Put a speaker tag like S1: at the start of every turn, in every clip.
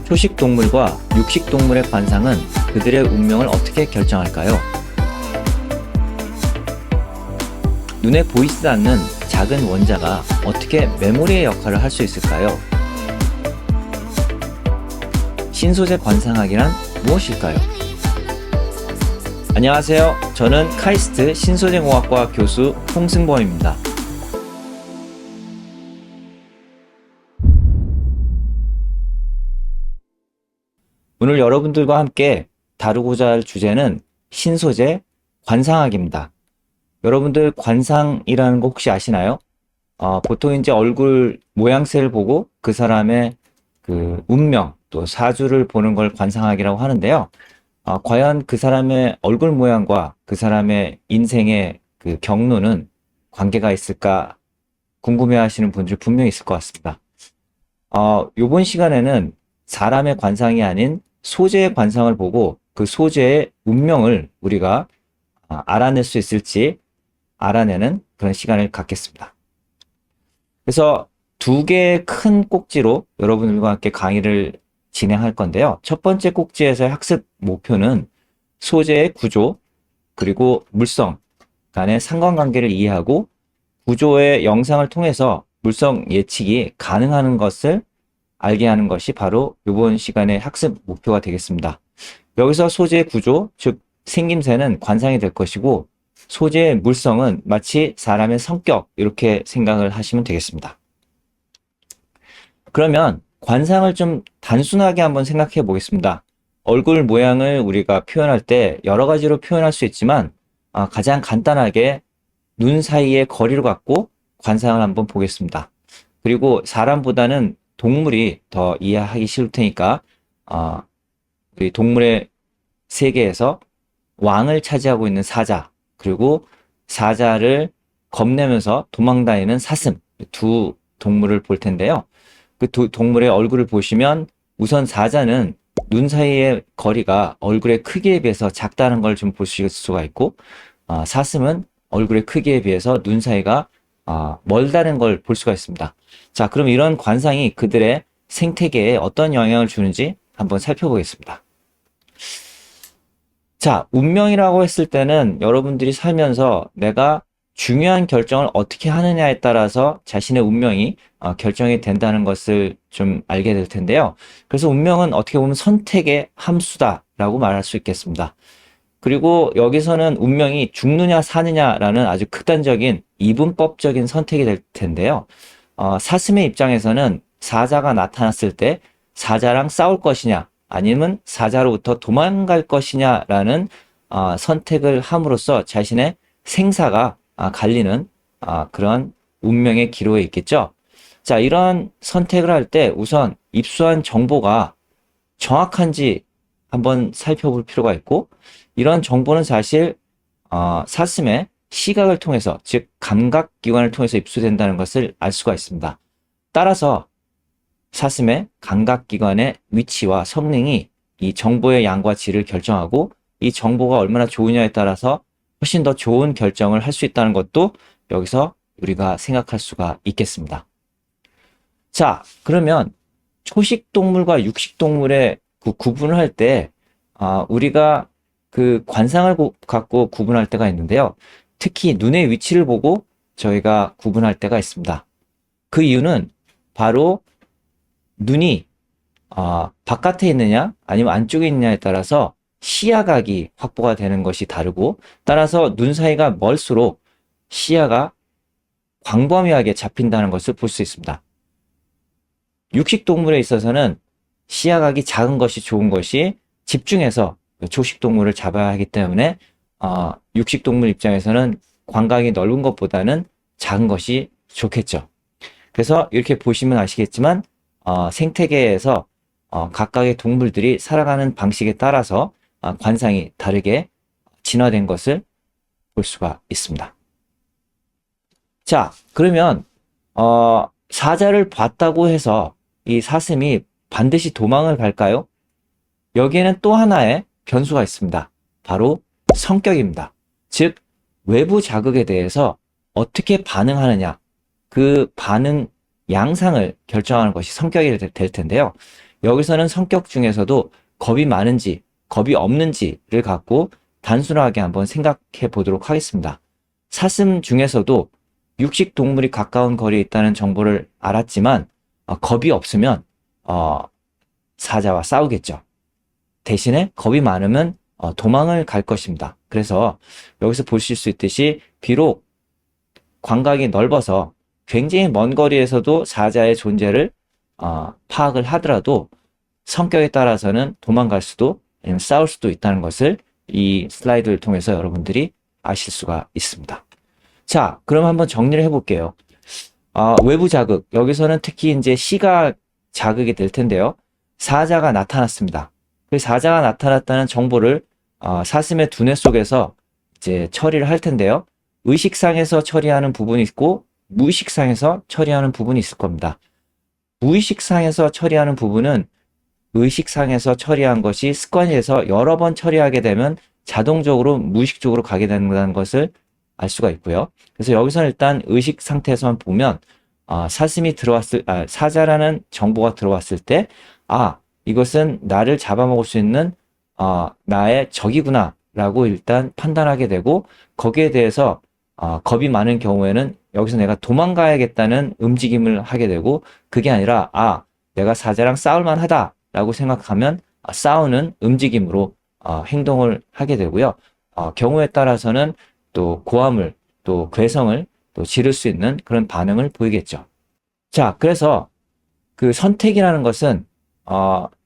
S1: 초식 동물과 육식 동물의 관상은 그들의 운명을 어떻게 결정할까요? 눈에 보이지 않는 작은 원자가 어떻게 메모리의 역할을 할 수 있을까요? 신소재 관상학이란 무엇일까요? 안녕하세요. 저는 카이스트 신소재공학과 교수 홍승범입니다. 오늘 여러분들과 함께 다루고자 할 주제는 신소재 관상학입니다. 여러분들 관상이라는 거 혹시 아시나요? 보통 이제 얼굴 모양새를 보고 그 사람의 그 운명 또 사주를 보는 걸 관상학이라고 하는데요. 과연 그 사람의 얼굴 모양과 그 사람의 인생의 그 경로는 관계가 있을까 궁금해 하시는 분들 분명히 있을 것 같습니다. 요번 시간에는 사람의 관상이 아닌 소재의 관상을 보고 그 소재의 운명을 우리가 알아낼 수 있을지 알아내는 그런 시간을 갖겠습니다. 그래서 두 개의 큰 꼭지로 여러분들과 함께 강의를 진행할 건데요. 첫 번째 꼭지에서의 학습 목표는 소재의 구조 그리고 물성 간의 상관관계를 이해하고 구조의 영상을 통해서 물성 예측이 가능한 것을 알게 하는 것이 바로 이번 시간의 학습 목표가 되겠습니다. 여기서 소재의 구조, 즉 생김새는 관상이 될 것이고 소재의 물성은 마치 사람의 성격 이렇게 생각을 하시면 되겠습니다. 그러면 관상을 좀 단순하게 한번 생각해 보겠습니다. 얼굴 모양을 우리가 표현할 때 여러 가지로 표현할 수 있지만 가장 간단하게 눈 사이의 거리를 갖고 관상을 한번 보겠습니다. 그리고 사람보다는 동물이 더 이해하기 쉬울 테니까 우리 동물의 세계에서 왕을 차지하고 있는 사자 그리고 사자를 겁내면서 도망다니는 사슴 두 동물을 볼 텐데요. 그 두 동물의 얼굴을 보시면 우선 사자는 눈 사이의 거리가 얼굴의 크기에 비해서 작다는 걸 좀 보실 수가 있고 사슴은 얼굴의 크기에 비해서 눈 사이가 멀다는 걸 볼 수가 있습니다. 자, 그럼 이런 관상이 그들의 생태계에 어떤 영향을 주는지 한번 살펴보겠습니다. 자, 운명이라고 했을 때는 여러분들이 살면서 내가 중요한 결정을 어떻게 하느냐에 따라서 자신의 운명이 결정이 된다는 것을 좀 알게 될 텐데요. 그래서 운명은 어떻게 보면 선택의 함수다라고 말할 수 있겠습니다. 그리고 여기서는 운명이 죽느냐 사느냐라는 아주 극단적인 이분법적인 선택이 될 텐데요. 사슴의 입장에서는 사자가 나타났을 때 사자랑 싸울 것이냐 아니면 사자로부터 도망갈 것이냐라는 선택을 함으로써 자신의 생사가 갈리는 그런 운명의 기로에 있겠죠. 자, 이런 선택을 할 때 우선 입수한 정보가 정확한지 한번 살펴볼 필요가 있고 이런 정보는 사실 사슴의 시각을 통해서 즉 감각기관을 통해서 입수된다는 것을 알 수가 있습니다. 따라서 사슴의 감각기관의 위치와 성능이 이 정보의 양과 질을 결정하고 이 정보가 얼마나 좋으냐에 따라서 훨씬 더 좋은 결정을 할 수 있다는 것도 여기서 우리가 생각할 수가 있겠습니다. 자, 그러면 초식 동물과 육식 동물의 그 구분을 할 때 우리가 그 관상을 갖고 구분할 때가 있는데요. 특히 눈의 위치를 보고 저희가 구분할 때가 있습니다. 그 이유는 바로 눈이 바깥에 있느냐 아니면 안쪽에 있느냐에 따라서 시야각이 확보가 되는 것이 다르고 따라서 눈 사이가 멀수록 시야가 광범위하게 잡힌다는 것을 볼 수 있습니다. 육식 동물에 있어서는 시야각이 작은 것이 좋은 것이 집중해서 초식 동물을 잡아야 하기 때문에 육식 동물 입장에서는 광각이 넓은 것보다는 작은 것이 좋겠죠. 그래서 이렇게 보시면 아시겠지만 생태계에서 각각의 동물들이 살아가는 방식에 따라서 관상이 다르게 진화된 것을 볼 수가 있습니다. 자, 그러면 사자를 봤다고 해서 이 사슴이 반드시 도망을 갈까요? 여기에는 또 하나의 변수가 있습니다. 바로 성격입니다. 즉 외부 자극에 대해서 어떻게 반응하느냐 그 반응 양상을 결정하는 것이 성격이 될 텐데요. 여기서는 성격 중에서도 겁이 많은지 겁이 없는지를 갖고 단순하게 한번 생각해 보도록 하겠습니다. 사슴 중에서도 육식 동물이 가까운 거리에 있다는 정보를 알았지만 겁이 없으면 사자와 싸우겠죠. 대신에 겁이 많으면 도망을 갈 것입니다. 그래서 여기서 보실 수 있듯이 비록 광각이 넓어서 굉장히 먼 거리에서도 사자의 존재를 파악을 하더라도 성격에 따라서는 도망갈 수도 아니면 싸울 수도 있다는 것을 이 슬라이드를 통해서 여러분들이 아실 수가 있습니다. 자, 그럼 한번 정리를 해볼게요. 외부 자극, 여기서는 특히 이제 시각 자극이 될 텐데요. 사자가 나타났습니다. 그 사자가 나타났다는 정보를 사슴의 두뇌 속에서 이제 처리를 할 텐데요. 의식상에서 처리하는 부분이 있고 무의식상에서 처리하는 부분이 있을 겁니다. 무의식상에서 처리하는 부분은 의식상에서 처리한 것이 습관에서 여러 번 처리하게 되면 자동적으로 무의식적으로 가게 된다는 것을 알 수가 있고요. 그래서 여기서는 일단 의식 상태에서만 보면 사자라는 정보가 들어왔을 때 이것은 나를 잡아먹을 수 있는 나의 적이구나 라고 일단 판단하게 되고, 거기에 대해서 겁이 많은 경우에는 여기서 내가 도망가야겠다는 움직임을 하게 되고, 그게 아니라 내가 사자랑 싸울만 하다 라고 생각하면 싸우는 움직임으로 행동을 하게 되고요. 경우에 따라서는 또 고함을 또 괴성을 또 지를 수 있는 그런 반응을 보이겠죠. 자, 그래서 그 선택이라는 것은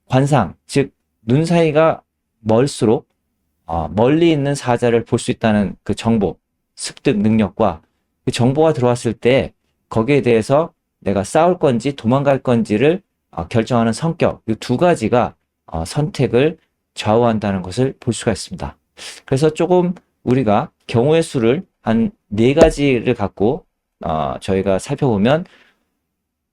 S1: 관상, 즉 눈 사이가 멀수록 멀리 있는 사자를 볼 수 있다는 그 정보, 습득 능력과 그 정보가 들어왔을 때 거기에 대해서 내가 싸울 건지 도망갈 건지를 결정하는 성격, 이 두 가지가 선택을 좌우한다는 것을 볼 수가 있습니다. 그래서 조금 우리가 경우의 수를 한 4가지를 갖고 저희가 살펴보면,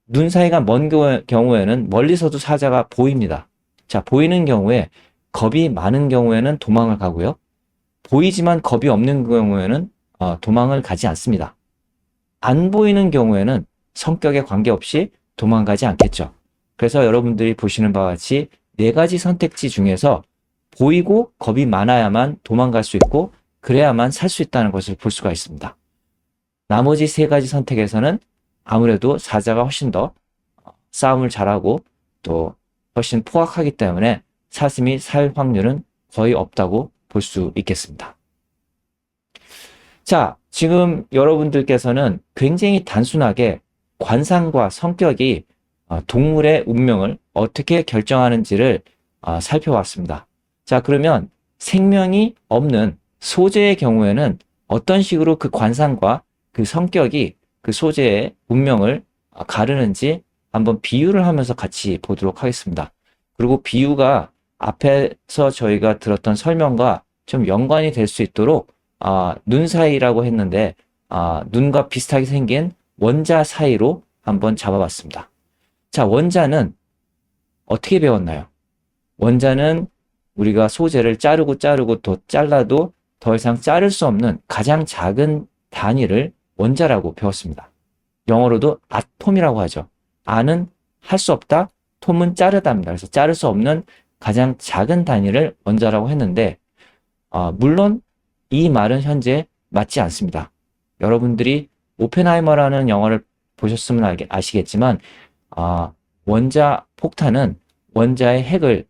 S1: 눈 사이가 먼 경우에는 멀리서도 사자가 보입니다. 자, 보이는 경우에 겁이 많은 경우에는 도망을 가고요. 보이지만 겁이 없는 경우에는 도망을 가지 않습니다. 안 보이는 경우에는 성격에 관계없이 도망가지 않겠죠. 그래서 여러분들이 보시는 바와 같이 4가지 선택지 중에서 보이고 겁이 많아야만 도망갈 수 있고 그래야만 살 수 있다는 것을 볼 수가 있습니다. 나머지 3가지 선택에서는 아무래도 사자가 훨씬 더 싸움을 잘하고 또 훨씬 포악하기 때문에 사슴이 살 확률은 거의 없다고 볼 수 있겠습니다. 자, 지금 여러분들께서는 굉장히 단순하게 관상과 성격이 동물의 운명을 어떻게 결정하는지를 살펴봤습니다. 자, 그러면 생명이 없는 소재의 경우에는 어떤 식으로 그 관상과 그 성격이 그 소재의 운명을 가르는지 한번 비유를 하면서 같이 보도록 하겠습니다. 그리고 비유가 앞에서 저희가 들었던 설명과 좀 연관이 될 수 있도록 눈 사이라고 했는데 눈과 비슷하게 생긴 원자 사이로 한번 잡아봤습니다. 자, 원자는 어떻게 배웠나요? 원자는 우리가 소재를 자르고 더 잘라도 더 이상 자를 수 없는 가장 작은 단위를 원자라고 배웠습니다. 영어로도 아톰이라고 하죠. 아는 할 수 없다, 톰은 자르다입니다. 그래서 자를 수 없는 가장 작은 단위를 원자라고 했는데 물론 이 말은 현재 맞지 않습니다. 여러분들이 오펜하이머라는 영화를 보셨으면 아시겠지만 원자 폭탄은 원자의 핵을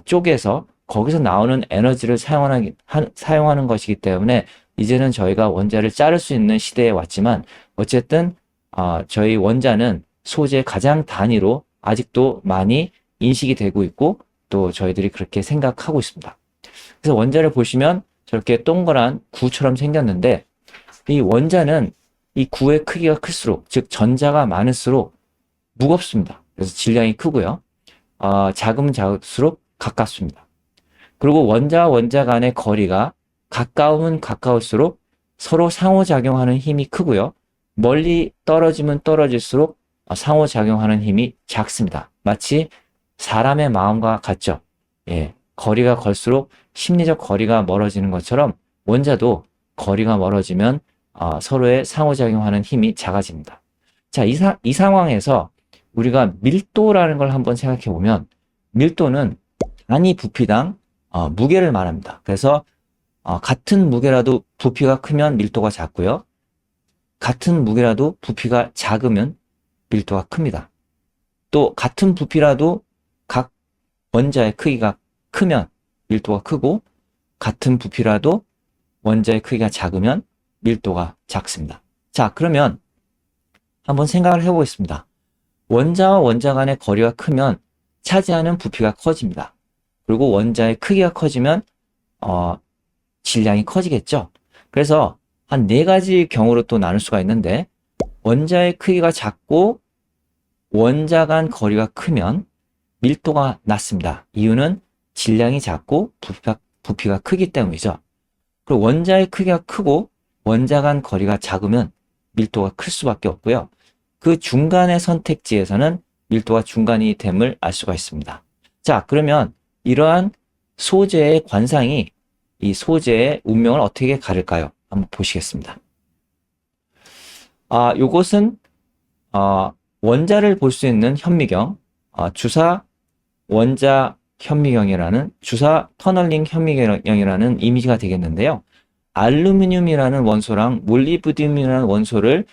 S1: 쪼개서 거기서 나오는 에너지를 사용하는 것이기 때문에 이제는 저희가 원자를 자를 수 있는 시대에 왔지만, 어쨌든 저희 원자는 소재의 가장 단위로 아직도 많이 인식이 되고 있고 또 저희들이 그렇게 생각하고 있습니다. 그래서 원자를 보시면 저렇게 동그란 구처럼 생겼는데, 이 원자는 이 구의 크기가 클수록, 즉 전자가 많을수록 무겁습니다. 그래서 질량이 크고요. 작으면 작을수록 가깝습니다. 그리고 원자와 원자 간의 거리가 가까우면 가까울수록 서로 상호작용하는 힘이 크고요. 멀리 떨어지면 떨어질수록 상호작용하는 힘이 작습니다. 마치 사람의 마음과 같죠. 거리가 걸수록 심리적 거리가 멀어지는 것처럼 원자도 거리가 멀어지면 서로의 상호작용하는 힘이 작아집니다. 자, 이 상황에서 우리가 밀도라는 걸 한번 생각해 보면, 밀도는 단위 부피당 무게를 말합니다. 그래서 같은 무게라도 부피가 크면 밀도가 작고요. 같은 무게라도 부피가 작으면 밀도가 큽니다. 또 같은 부피라도 각 원자의 크기가 크면 밀도가 크고, 같은 부피라도 원자의 크기가 작으면 밀도가 작습니다. 자, 그러면 한번 생각을 해보겠습니다. 원자와 원자 간의 거리가 크면 차지하는 부피가 커집니다. 그리고 원자의 크기가 커지면 질량이 커지겠죠. 그래서 한 4가지 경우로 또 나눌 수가 있는데, 원자의 크기가 작고 원자 간 거리가 크면 밀도가 낮습니다. 이유는 질량이 작고 부피가 크기 때문이죠. 그리고 원자의 크기가 크고 원자 간 거리가 작으면 밀도가 클 수밖에 없고요. 그 중간의 선택지에서는 밀도가 중간이 됨을 알 수가 있습니다. 자, 그러면 이러한 소재의 관상이 이 소재의 운명을 어떻게 가를까요? 한번 보시겠습니다. 요것은 원자를 볼 수 있는 현미경, 주사 원자 현미경이라는, 주사 터널링 현미경이라는 이미지가 되겠는데요. 알루미늄이라는 원소랑 몰리브디움이라는 원소를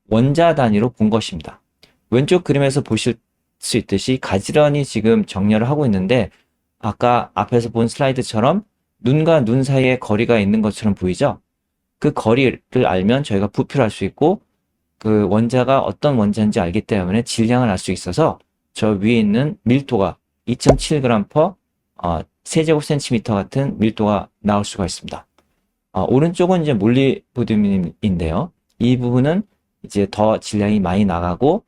S1: 원자 단위로 본 것입니다. 왼쪽 그림에서 보실 수 있듯이 가지런히 지금 정렬을 하고 있는데, 아까 앞에서 본 슬라이드처럼 눈과 눈 사이에 거리가 있는 것처럼 보이죠? 그 거리를 알면 저희가 부피를 알 수 있고, 그 원자가 어떤 원자인지 알기 때문에 질량을 알 수 있어서 저 위에 있는 밀도가 2.7g/, 세제곱센티미터 같은 밀도가 나올 수가 있습니다. 오른쪽은 이제 몰리브디움인데요. 이 부분은 이제 더 질량이 많이 나가고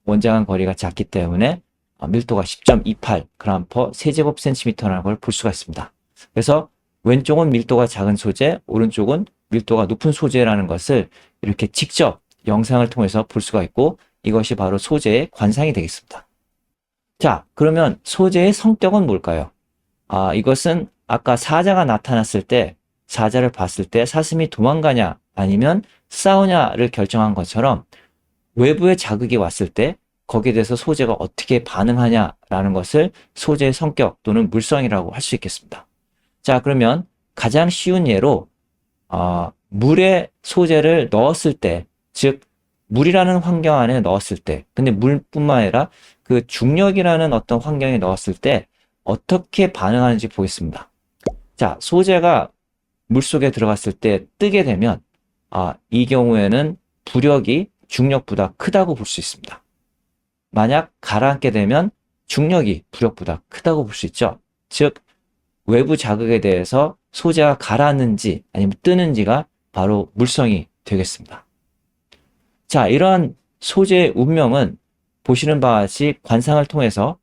S1: 원자 간 거리가 작기 때문에 밀도가 10.28g/, 세제곱센티미터라는 걸 볼 수가 있습니다. 그래서 왼쪽은 밀도가 작은 소재, 오른쪽은 밀도가 높은 소재라는 것을 이렇게 직접 영상을 통해서 볼 수가 있고, 이것이 바로 소재의 관상이 되겠습니다. 자, 그러면 소재의 성격은 뭘까요? 이것은 아까 사자가 나타났을 때, 사자를 봤을 때 사슴이 도망가냐 아니면 싸우냐를 결정한 것처럼, 외부의 자극이 왔을 때 거기에 대해서 소재가 어떻게 반응하냐라는 것을 소재의 성격 또는 물성이라고 할 수 있겠습니다. 자, 그러면 가장 쉬운 예로 물에 소재를 넣었을 때, 즉 물이라는 환경 안에 넣었을 때, 근데 물뿐만 아니라 그 중력이라는 어떤 환경에 넣었을 때 어떻게 반응하는지 보겠습니다. 자, 소재가 물속에 들어갔을 때 뜨게 되면 이 경우에는 부력이 중력보다 크다고 볼 수 있습니다. 만약 가라앉게 되면 중력이 부력보다 크다고 볼 수 있죠. 즉 외부 자극에 대해서 소재가 가라앉는지 아니면 뜨는지가 바로 물성이 되겠습니다. 자, 이러한 소재의 운명은 보시는 바와 같이 관상을 통해서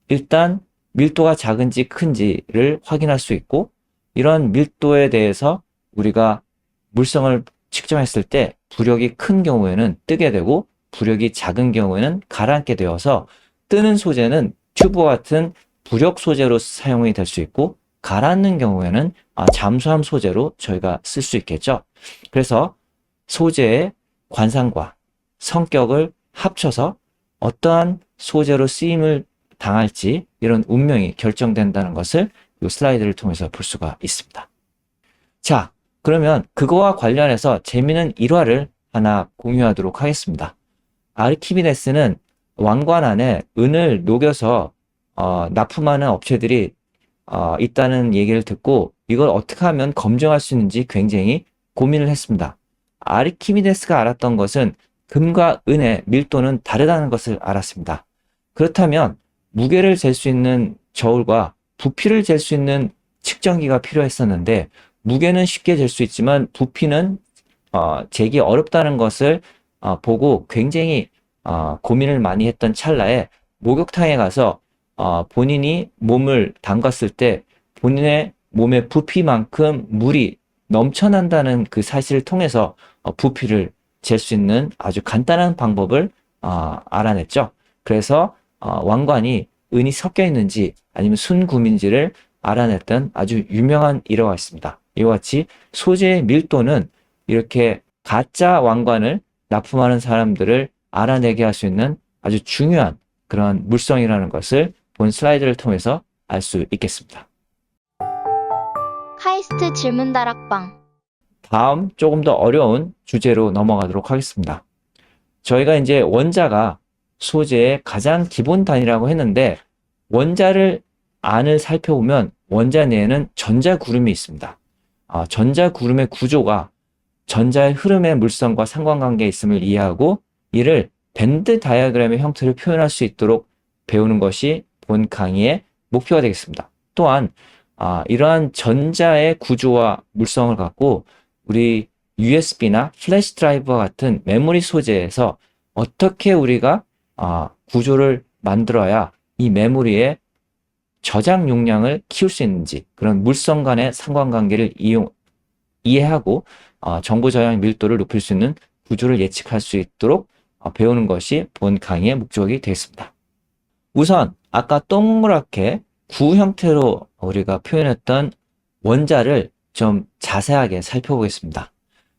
S1: 일단 밀도가 작은지 큰지를 확인할 수 있고, 이런 밀도에 대해서 우리가 물성을 측정했을 때 부력이 큰 경우에는 뜨게 되고, 부력이 작은 경우에는 가라앉게 되어서 뜨는 소재는 튜브와 같은 부력 소재로 사용이 될 수 있고, 가라앉는 경우에는 잠수함 소재로 저희가 쓸 수 있겠죠. 그래서 소재의 관상과 성격을 합쳐서 어떠한 소재로 쓰임을 당할지 이런 운명이 결정된다는 것을 이 슬라이드를 통해서 볼 수가 있습니다. 자, 그러면 그거와 관련해서 재미있는 일화를 하나 공유하도록 하겠습니다. 아르키미데스는 왕관 안에 은을 녹여서 납품하는 업체들이 있다는 얘기를 듣고 이걸 어떻게 하면 검증할 수 있는지 굉장히 고민을 했습니다. 아르키미데스가 알았던 것은 금과 은의 밀도는 다르다는 것을 알았습니다. 그렇다면 무게를 잴 수 있는 저울과 부피를 잴 수 있는 측정기가 필요했었는데, 무게는 쉽게 잴 수 있지만 부피는 재기 어렵다는 것을 보고 굉장히 고민을 많이 했던 찰나에 목욕탕에 가서 본인이 몸을 담갔을 때 본인의 몸의 부피만큼 물이 넘쳐난다는 그 사실을 통해서 부피를 잴 수 있는 아주 간단한 방법을 알아냈죠. 그래서 왕관이 은이 섞여 있는지 아니면 순금인지를 알아냈던 아주 유명한 일화가 있습니다. 이와 같이 소재의 밀도는 이렇게 가짜 왕관을 납품하는 사람들을 알아내게 할 수 있는 아주 중요한 그런 물성이라는 것을 본 슬라이드를 통해서 알 수 있겠습니다.
S2: 카이스트 질문 다락방.
S1: 다음 조금 더 어려운 주제로 넘어가도록 하겠습니다. 저희가 이제 원자가 소재의 가장 기본 단위라고 했는데 원자를 안을 살펴보면 원자 내에는 전자구름이 있습니다. 전자구름의 구조가 전자의 흐름의 물성과 상관관계에 있음을 이해하고 이를 밴드 다이어그램의 형태를 표현할 수 있도록 배우는 것이 본 강의의 목표가 되겠습니다. 또한 이러한 전자의 구조와 물성을 갖고 우리 USB나 플래시 드라이브와 같은 메모리 소재에서 어떻게 우리가 구조를 만들어야 이 메모리의 저장 용량을 키울 수 있는지 그런 물성 간의 상관관계를 이해하고 정보 저장 밀도를 높일 수 있는 구조를 예측할 수 있도록 배우는 것이 본 강의의 목적이 되겠습니다. 우선 아까 동그랗게 구 형태로 우리가 표현했던 원자를 좀 자세하게 살펴보겠습니다.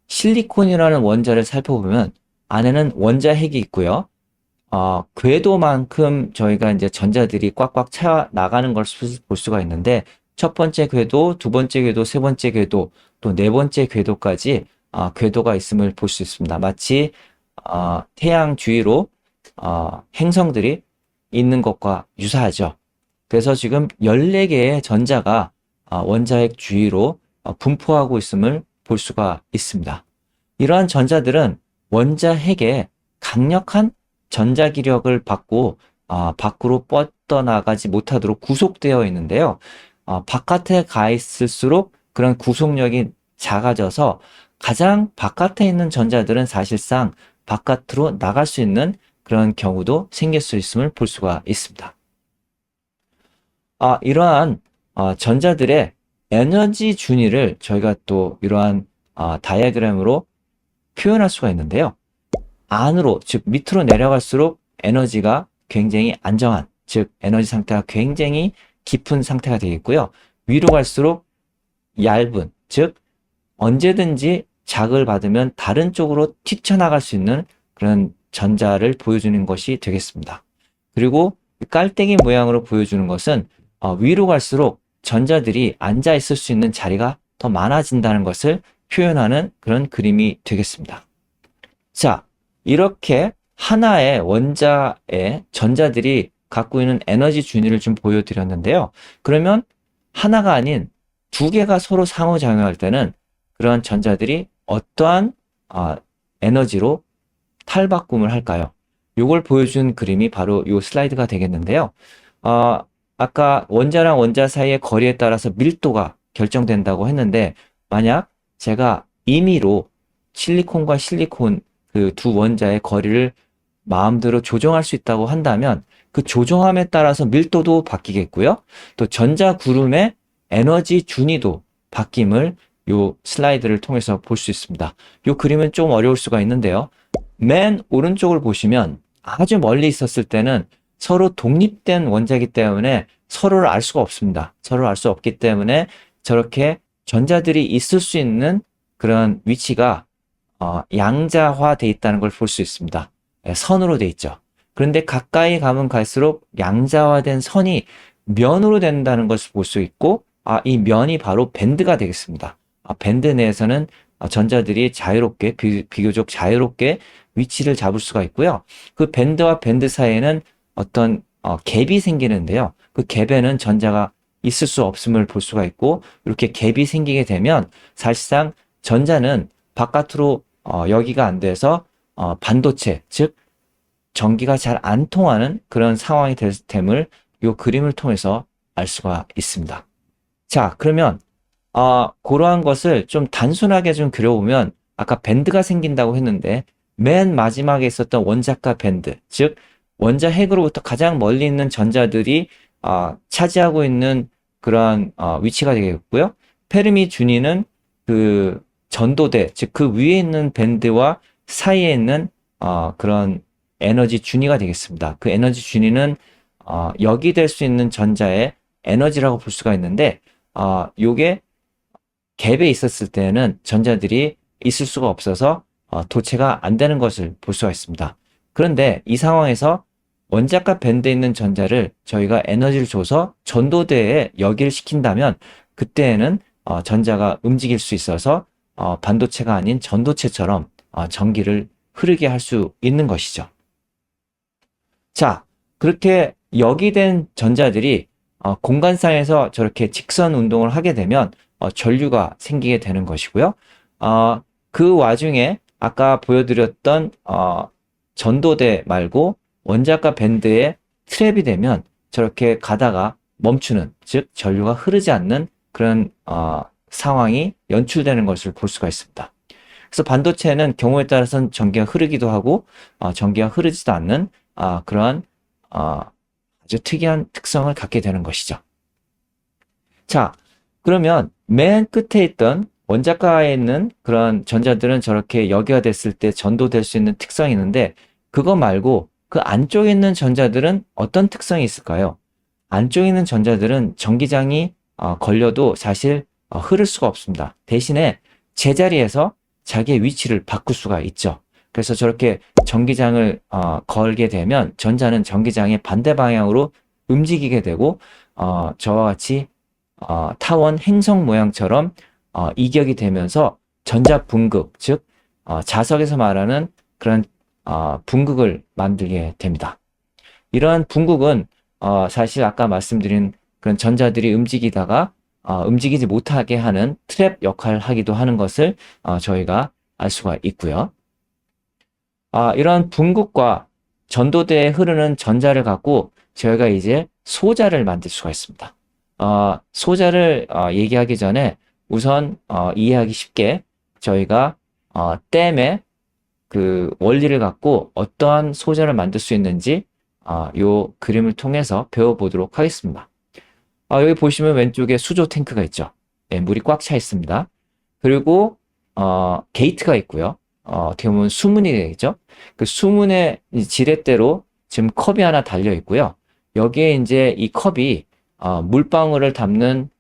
S1: 실리콘이라는 원자를 살펴보면 안에는 원자 핵이 있고요. 궤도만큼 저희가 이제 전자들이 꽉꽉 차 나가는 걸 볼 수가 있는데 첫 번째 궤도, 두 번째 궤도, 세 번째 궤도, 또 네 번째 궤도까지 궤도가 있음을 볼 수 있습니다. 마치 태양 주위로 행성들이 있는 것과 유사하죠. 그래서 지금 14개의 전자가 원자핵 주위로 분포하고 있음을 볼 수가 있습니다. 이러한 전자들은 원자핵에 강력한 전자기력을 받고 밖으로 뻗어나가지 못하도록 구속되어 있는데요. 바깥에 가 있을수록 그런 구속력이 작아져서 가장 바깥에 있는 전자들은 사실상 바깥으로 나갈 수 있는 그런 경우도 생길 수 있음을 볼 수가 있습니다. 이러한 전자들의 에너지 준위를 저희가 또 이러한 다이어그램으로 표현할 수가 있는데요. 안으로, 즉 밑으로 내려갈수록 에너지가 굉장히 안정한, 즉 에너지 상태가 굉장히 깊은 상태가 되겠고요. 위로 갈수록 얇은, 즉 언제든지 자극을 받으면 다른 쪽으로 튀쳐나갈 수 있는 그런 전자를 보여주는 것이 되겠습니다. 그리고 깔때기 모양으로 보여주는 것은 위로 갈수록 전자들이 앉아 있을 수 있는 자리가 더 많아진다는 것을 표현하는 그런 그림이 되겠습니다. 자, 이렇게 하나의 원자의 전자들이 갖고 있는 에너지 준위를 좀 보여드렸는데요. 그러면 하나가 아닌 두 개가 서로 상호작용할 때는 그러한 전자들이 어떠한 에너지로 탈바꿈을 할까요? 이걸 보여준 그림이 바로 이 슬라이드가 되겠는데요. 아까 원자랑 원자 사이의 거리에 따라서 밀도가 결정된다고 했는데 만약 제가 임의로 실리콘과 실리콘 그 두 원자의 거리를 마음대로 조정할 수 있다고 한다면 그 조정함에 따라서 밀도도 바뀌겠고요. 또 전자 구름의 에너지 준위도 바뀜을 이 슬라이드를 통해서 볼 수 있습니다. 이 그림은 좀 어려울 수가 있는데요. 맨 오른쪽을 보시면 아주 멀리 있었을 때는 서로 독립된 원자이기 때문에 서로를 알 수가 없습니다. 서로를 알 수 없기 때문에 저렇게 전자들이 있을 수 있는 그런 위치가 양자화되어 있다는 걸 볼 수 있습니다. 선으로 되어 있죠. 그런데 가까이 가면 갈수록 양자화된 선이 면으로 된다는 것을 볼 수 있고 이 면이 바로 밴드가 되겠습니다. 밴드 내에서는 전자들이 자유롭게 비교적 자유롭게 위치를 잡을 수가 있고요. 그 밴드와 밴드 사이에는 어떤 갭이 생기는데요. 그 갭에는 전자가 있을 수 없음을 볼 수가 있고 이렇게 갭이 생기게 되면 사실상 전자는 바깥으로 여기가 안 돼서 반도체, 즉 전기가 잘 안 통하는 그런 상황이 됨을 이 그림을 통해서 알 수가 있습니다. 자, 그러면 그러한 것을 좀 단순하게 좀 그려보면 아까 밴드가 생긴다고 했는데 맨 마지막에 있었던 원자과 밴드, 즉 원자 핵으로부터 가장 멀리 있는 전자들이 차지하고 있는 그러한 위치가 되겠고요. 페르미 준위는 그 전도대, 즉 그 위에 있는 밴드와 사이에 있는 그런 에너지 준위가 되겠습니다. 그 에너지 준위는 역이될 수 있는 전자의 에너지라고 볼 수가 있는데 요게 갭에 있었을 때는 전자들이 있을 수가 없어서 도체가 안 되는 것을 볼 수가 있습니다. 그런데 이 상황에서 원자과 밴드에 있는 전자를 저희가 에너지를 줘서 전도대에 역이를 시킨다면 그때에는 전자가 움직일 수 있어서 반도체가 아닌 전도체처럼 전기를 흐르게 할 수 있는 것이죠. 자, 그렇게 역이 된 전자들이 공간상에서 저렇게 직선 운동을 하게 되면 전류가 생기게 되는 것이고요. 그 와중에 아까 보여드렸던 전도대 말고 원자과 밴드에 트랩이 되면 저렇게 가다가 멈추는, 즉 전류가 흐르지 않는 그런 상황이 연출되는 것을 볼 수가 있습니다. 그래서 반도체는 경우에 따라서는 전기가 흐르기도 하고 전기가 흐르지도 않는 그러한 아주 특이한 특성을 갖게 되는 것이죠. 자, 그러면 맨 끝에 있던 원자과에 있는 그런 전자들은 저렇게 역이화됐을 때 전도될 수 있는 특성이 있는데 그거 말고 그 안쪽에 있는 전자들은 어떤 특성이 있을까요? 안쪽에 있는 전자들은 전기장이 걸려도 사실 흐를 수가 없습니다. 대신에 제자리에서 자기의 위치를 바꿀 수가 있죠. 그래서 저렇게 전기장을 걸게 되면 전자는 전기장의 반대 방향으로 움직이게 되고 저와 같이 타원 행성 모양처럼 이격이 되면서 전자 분극, 즉 자석에서 말하는 그런 분극을 만들게 됩니다. 이러한 분극은 사실 아까 말씀드린 그런 전자들이 움직이다가 움직이지 못하게 하는 트랩 역할을 하기도 하는 것을 저희가 알 수가 있고요. 이런 분극과 전도대에 흐르는 전자를 갖고 저희가 이제 소자를 만들 수가 있습니다. 소자를 얘기하기 전에 우선 이해하기 쉽게 저희가 댐의 그 원리를 갖고 어떠한 소자를 만들 수 있는지 요 그림을 통해서 배워보도록 하겠습니다. 여기 보시면 왼쪽에 수조 탱크가 있죠. 네, 물이 꽉 차 있습니다. 그리고 게이트가 있고요. 어떻게 보면 수문이 되겠죠. 그 수문의 지렛대로 지금 컵이 하나 달려 있고요. 여기에 이제 이 컵이 물방울을 담는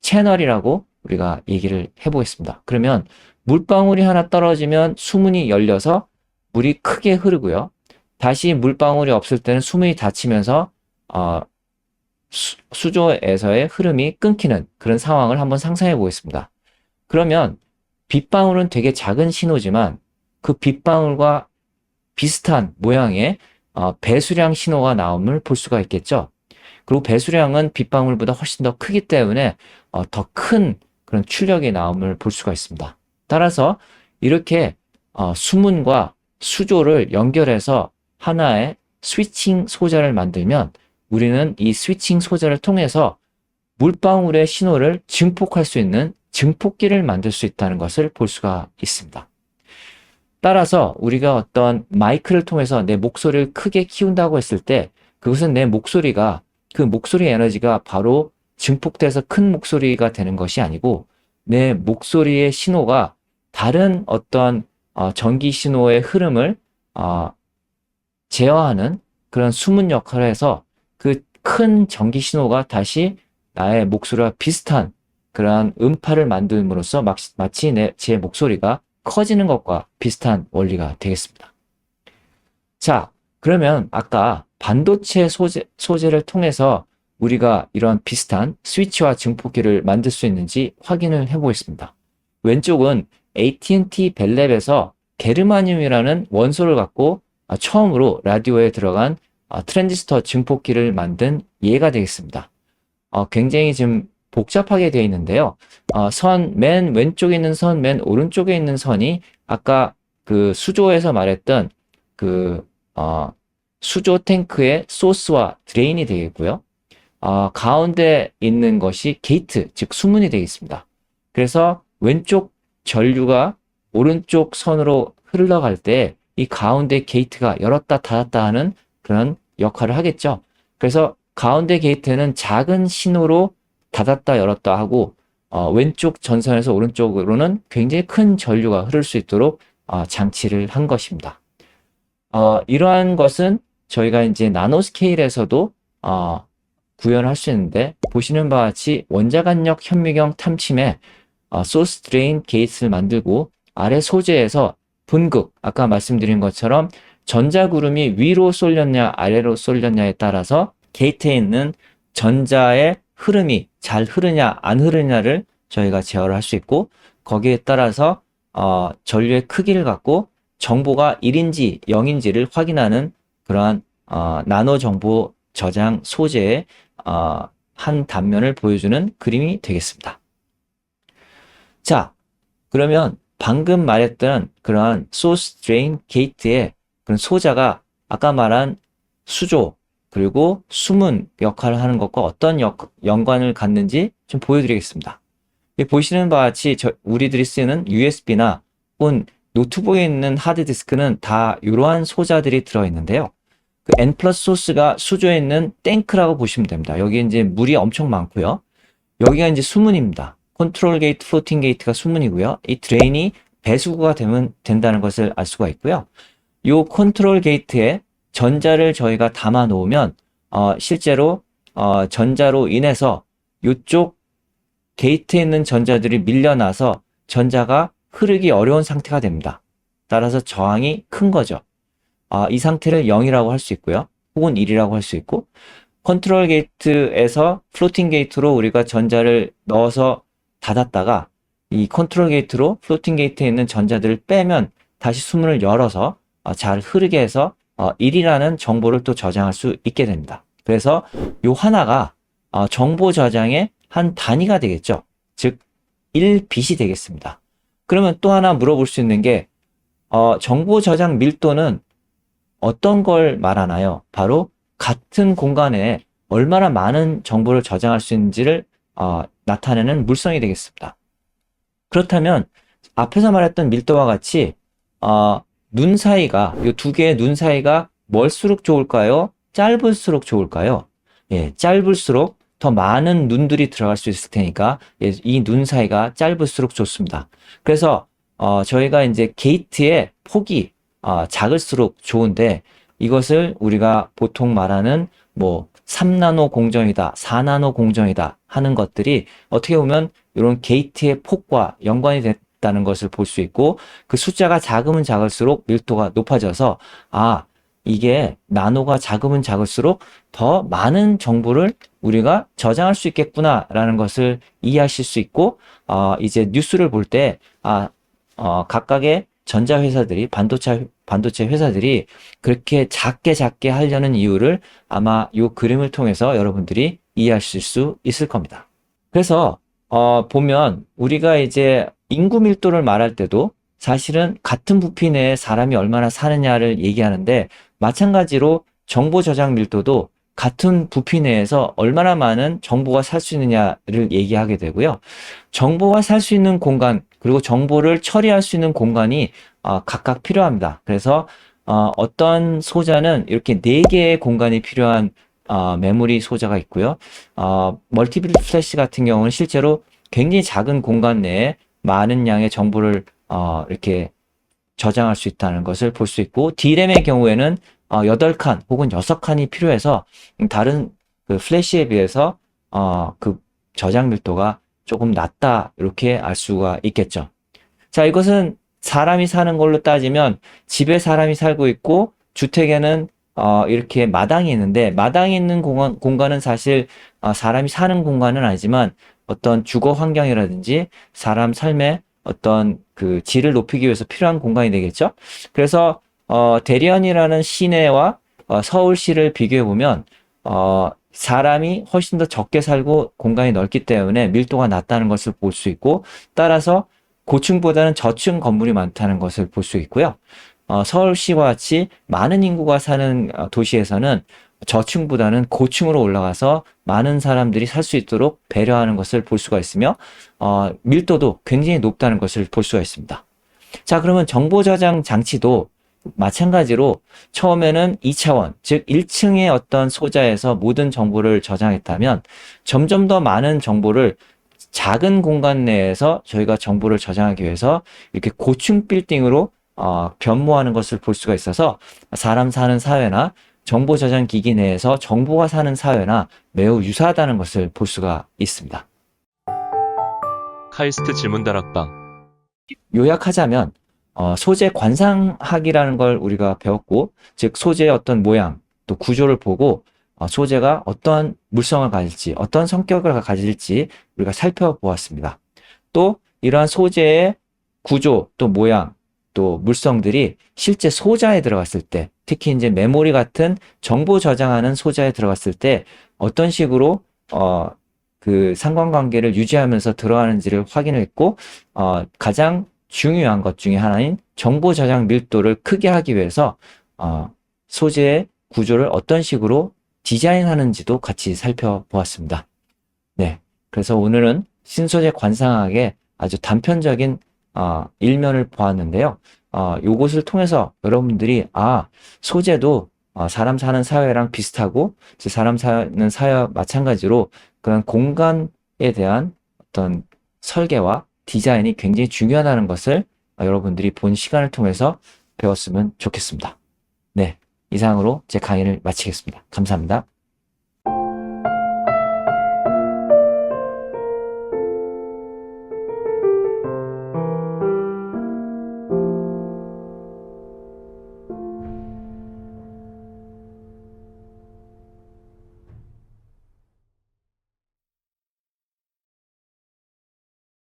S1: 채널이라고 우리가 얘기를 해보겠습니다. 그러면 물방울이 하나 떨어지면 수문이 열려서 물이 크게 흐르고요. 다시 물방울이 없을 때는 수문이 닫히면서 수조에서의 흐름이 끊기는 그런 상황을 한번 상상해 보겠습니다. 그러면 빗방울은 되게 작은 신호지만 그 빗방울과 비슷한 모양의 배수량 신호가 나옴을 볼 수가 있겠죠. 그리고 배수량은 빗방울보다 훨씬 더 크기 때문에 더 큰 그런 출력이 나옴을 볼 수가 있습니다. 따라서 이렇게 수문과 수조를 연결해서 하나의 스위칭 소자를 만들면 우리는 이 스위칭 소자를 통해서 물방울의 신호를 증폭할 수 있는 증폭기를 만들 수 있다는 것을 볼 수가 있습니다. 따라서 우리가 어떤 마이크를 통해서 내 목소리를 크게 키운다고 했을 때 그것은 내 목소리가 그 목소리 에너지가 바로 증폭돼서 큰 목소리가 되는 것이 아니고 내 목소리의 신호가 다른 어떤 전기 신호의 흐름을 제어하는 그런 수문 역할을 해서 그 큰 전기 신호가 다시 나의 목소리와 비슷한 그러한 음파를 만듦으로써 마치 제 목소리가 커지는 것과 비슷한 원리가 되겠습니다. 자, 그러면 아까 반도체 소재를 통해서 우리가 이런 비슷한 스위치와 증폭기를 만들 수 있는지 확인을 해보겠습니다. 왼쪽은 AT&T 벨랩에서 게르마늄이라는 원소를 갖고 처음으로 라디오에 들어간 트랜지스터 증폭기를 만든 예가 되겠습니다. 굉장히 지금 복잡하게 되어 있는데요. 맨 왼쪽에 있는 선, 맨 오른쪽에 있는 선이 아까 그 수조에서 말했던 그 수조 탱크의 소스와 드레인이 되겠고요. 가운데 있는 것이 게이트, 즉 수문이 되겠습니다. 그래서 왼쪽 전류가 오른쪽 선으로 흘러갈 때 이 가운데 게이트가 열었다 닫았다 하는 그런 역할을 하겠죠. 그래서 가운데 게이트는 작은 신호로 닫았다 열었다 하고 왼쪽 전선에서 오른쪽으로는 굉장히 큰 전류가 흐를 수 있도록 장치를 한 것입니다. 이러한 것은 저희가 이제 나노 스케일에서도 구현할 수 있는데 보시는 바와 같이 원자간역 현미경 탐침에 소스 드레인 게이트를 만들고 아래 소재에서 분극, 아까 말씀드린 것처럼 전자구름이 위로 쏠렸냐 아래로 쏠렸냐에 따라서 게이트에 있는 전자의 흐름이 잘 흐르냐 안 흐르냐를 저희가 제어를 할 수 있고, 거기에 따라서 전류의 크기를 갖고 정보가 1인지 0인지를 확인하는 그러한 나노 정보 저장 소재의 한 단면을 보여주는 그림이 되겠습니다. 자, 그러면 방금 말했던 그러한 소스 드레인 게이트의 그런 소자가 아까 말한 수조 그리고 수문 역할을 하는 것과 어떤 연관을 갖는지 좀 보여드리겠습니다. 보시는 바와 같이 우리들이 쓰는 USB나 혹은 노트북에 있는 하드디스크는 다 이러한 소자들이 들어있는데요. 그 N 플러스 소스가 수조에 있는 탱크라고 보시면 됩니다. 여기 이제 물이 엄청 많고요. 여기가 이제 수문입니다. 컨트롤 게이트, 플로팅 게이트가 수문이고요. 이 드레인이 배수구가 된다는 것을 알 수가 있고요. 이 컨트롤 게이트에 전자를 저희가 담아 놓으면 실제로 전자로 인해서 이쪽 게이트에 있는 전자들이 밀려나서 전자가 흐르기 어려운 상태가 됩니다. 따라서 저항이 큰 거죠. 이 상태를 0이라고 할 수 있고요. 혹은 1이라고 할 수 있고, 컨트롤 게이트에서 플로팅 게이트로 우리가 전자를 넣어서 닫았다가 이 컨트롤 게이트로 플로팅 게이트에 있는 전자들을 빼면 다시 수문을 열어서 잘 흐르게 해서 1이라는 정보를 또 저장할 수 있게 됩니다. 그래서 요 하나가 정보 저장의 한 단위가 되겠죠. 즉 1빛이 되겠습니다. 그러면 또 하나 물어볼 수 있는 게 정보 저장 밀도는 어떤 걸 말하나요? 바로 같은 공간에 얼마나 많은 정보를 저장할 수 있는지를 나타내는 물성이 되겠습니다. 그렇다면 앞에서 말했던 밀도와 같이 눈 사이가, 이 두 개의 눈 사이가 멀수록 좋을까요? 짧을수록 좋을까요? 예, 짧을수록 더 많은 눈들이 들어갈 수 있을 테니까 이 눈 사이가 짧을수록 좋습니다. 그래서 저희가 이제 게이트의 폭이 작을수록 좋은데, 이것을 우리가 보통 말하는 뭐 3나노 공정이다, 4나노 공정이다 하는 것들이 어떻게 보면 이런 게이트의 폭과 연관이 됐다는 것을 볼 수 있고, 그 숫자가 작으면 작을수록 밀도가 높아져서 이게 나노가 작으면 작을수록 더 많은 정보를 우리가 저장할 수 있겠구나라는 것을 이해하실 수 있고, 이제 뉴스를 볼 때 각각의 전자회사들이, 반도체 회사들이 그렇게 작게 하려는 이유를 아마 이 그림을 통해서 여러분들이 이해하실 수 있을 겁니다. 그래서 보면 우리가 이제 인구 밀도를 말할 때도 사실은 같은 부피 내에 사람이 얼마나 사느냐를 얘기하는데, 마찬가지로 정보 저장 밀도도 같은 부피 내에서 얼마나 많은 정보가 살 수 있느냐를 얘기하게 되고요. 정보가 살 수 있는 공간, 그리고 정보를 처리할 수 있는 공간이 각각 필요합니다. 그래서 어떤 소자는 이렇게 4개의 공간이 필요한 메모리 소자가 있고요. 멀티플 플래시 같은 경우는 실제로 굉장히 작은 공간 내에 많은 양의 정보를 이렇게 저장할 수 있다는 것을 볼 수 있고, D램의 경우에는 8칸 혹은 6칸이 필요해서 다른 그 플래시에 비해서 그 저장 밀도가 조금 낮다, 이렇게 알 수가 있겠죠. 자, 이것은 사람이 사는 걸로 따지면 집에 사람이 살고 있고 주택에는 이렇게 마당이 있는데, 마당이 있는 공간은 사실 사람이 사는 공간은 아니지만 어떤 주거 환경이라든지 사람 삶의 어떤 그 질을 높이기 위해서 필요한 공간이 되겠죠. 그래서 대련이라는 시내와 서울시를 비교해 보면 사람이 훨씬 더 적게 살고 공간이 넓기 때문에 밀도가 낮다는 것을 볼 수 있고, 따라서 고층보다는 저층 건물이 많다는 것을 볼 수 있고요. 서울시와 같이 많은 인구가 사는 도시에서는 저층보다는 고층으로 올라가서 많은 사람들이 살 수 있도록 배려하는 것을 볼 수가 있으며, 밀도도 굉장히 높다는 것을 볼 수가 있습니다. 자, 그러면 정보 저장 장치도 마찬가지로 처음에는 2차원, 즉 1층의 어떤 소자에서 모든 정보를 저장했다면 점점 더 많은 정보를 작은 공간 내에서 저희가 정보를 저장하기 위해서 이렇게 고층 빌딩으로 변모하는 것을 볼 수가 있어서, 사람 사는 사회나 정보 저장 기기 내에서 정보가 사는 사회나 매우 유사하다는 것을 볼 수가 있습니다.
S3: 카이스트 질문 다락방.
S1: 요약하자면 소재 관상학이라는 걸 우리가 배웠고, 즉 소재의 어떤 모양, 또 구조를 보고 소재가 어떠한 물성을 가질지, 어떤 성격을 가질지 우리가 살펴보았습니다. 또 이러한 소재의 구조, 또 모양, 또 물성들이 실제 소자에 들어갔을 때, 특히 이제 메모리 같은 정보 저장하는 소자에 들어갔을 때 어떤 식으로 그 상관관계를 유지하면서 들어가는지를 확인했고, 가장 중요한 것 중에 하나인 정보 저장 밀도를 크게 하기 위해서 소재의 구조를 어떤 식으로 디자인하는지도 같이 살펴보았습니다. 네, 그래서 오늘은 신소재 관상학의 아주 단편적인 일면을 보았는데요. 요것을 통해서 여러분들이 소재도 사람 사는 사회랑 비슷하고 사람 사는 사회와 마찬가지로 그런 공간에 대한 어떤 설계와 디자인이 굉장히 중요하다는 것을 여러분들이 본 시간을 통해서 배웠으면 좋겠습니다. 네, 이상으로 제 강의를 마치겠습니다. 감사합니다.